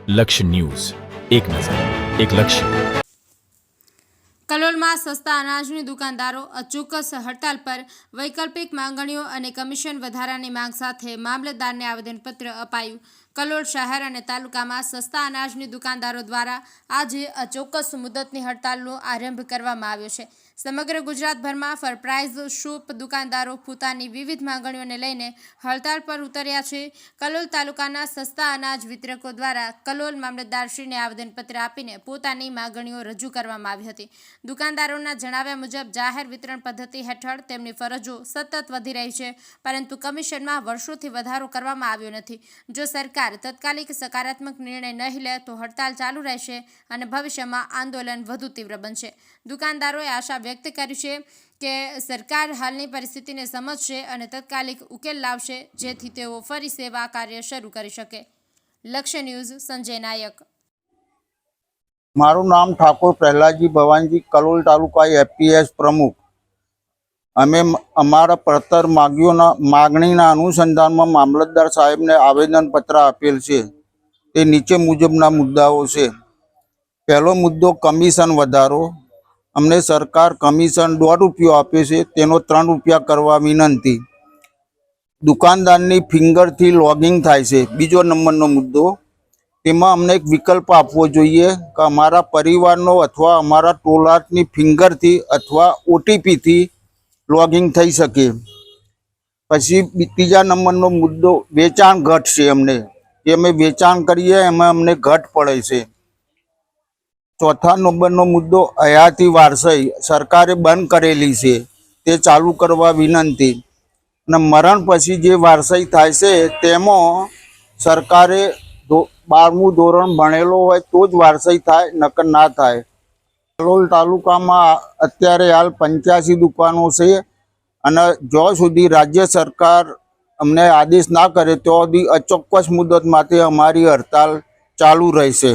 લક્ષ્ય ન્યૂઝ, એક નજર, એક લક્ષ્ય। કલોલમાં સસ્તા અનાજની દુકાનદારો અચોક્કસ હડતાલ પર વૈકલ્પિક માંગણીઓ અને કમિશન વધારાની માંગ સાથે મામલતદારને આવેદનપત્ર અપાયું। કલોલ શહેર અને તાલુકામાં સસ્તા અનાજની દુકાનદારો દ્વારા આજે અચોક્કસ મુદતની હડતાલનો આરંભ કરવામાં આવ્યો છે। સમગ્ર ગુજરાતભરમાં ફરપ્રાઇઝ શોપ દુકાનદારો પોતાની વિવિધ માંગણીઓને લઈને હડતાલ પર ઉતર્યા છે। કલોલ તાલુકાના સસ્તા અનાજ વિતરકો દ્વારા કલોલ મામલતદારશ્રીને આવેદનપત્ર આપીને પોતાની માંગણીઓ રજૂ કરવામાં આવી હતી। દુકાનદારોના જણાવ્યા મુજબ જાહેર વિતરણ પદ્ધતિ હેઠળ તેમની ફરજો સતત વધી રહી છે, પરંતુ કમિશનમાં વર્ષોથી વધારો કરવામાં આવ્યો નથી। જો સરકાર તાત્કાલિક સકારાત્મક નિર્ણય નહીં લે તો હડતાલ ચાલુ રહેશે અને ભવિષ્યમાં આંદોલન વધુ તીવ્ર બનશે। દુકાનદારોએ આશા વ્યક્ત કરી છે કે સરકાર હાલની પરિસ્થિતિને સમજશે અને તાત્કાલિક ઉકેલ લાવશે, જેથી તેઓ ફરી સેવા કાર્ય શરૂ કરી શકે। લક્ષ્ય ન્યૂઝ, સંજય નાયક। મારું નામ ઠાકોર પ્રહલાદજી ભવાનજી, કલોલ તાલુકા એફપીએસ પ્રમુખ। અમે અમારા પડતર માગણીના અનુસંધાનમાં મામલતદાર સાહેબને આવેદનપત્ર આપેલ છે। તે નીચે મુજબના મુદ્દાઓ છે। પહેલો મુદ્દો કમિશન વધારો। અમને સરકાર કમિશન ₹1.5 આપે છે, તેનો ₹3 કરવા વિનંતી। દુકાનદારની ફિંગરથી લોગિંગ થાય છે। બીજો નંબરનો મુદ્દો, તેમાં અમને એક વિકલ્પ આપવો જોઈએ કે અમારા પરિવારનો અથવા અમારા ટોળાની ફિંગરથી અથવા ઓટીપીથી લોગિંગ થઈ શકે। પછી ત્રીજા નંબરનો મુદ્દો વેચાણ ઘટ છે। અમને જે અમે વેચાણ કરીએ એમાં અમને ઘટ પડે છે। ચોથા નંબરનો મુદ્દો હયાતી વારસાઈ સરકારે બંધ કરેલી છે, તે ચાલુ કરવા વિનંતી। અને મરણ પછી જે વારસાઈ થાય છે તેમાં સરકારે 12મું ધોરણ ભણેલો હોય તો જ વારસાઈ થાય, નકર ના થાય। કલોલ તાલુકામાં અત્યારે હાલ 85 દુકાનો છે અને જ્યાં સુધી રાજ્ય સરકાર અમને આદેશ ના કરે ત્યાં સુધી અચોક્કસ મુદત માટે અમારી હડતાલ ચાલુ રહેશે।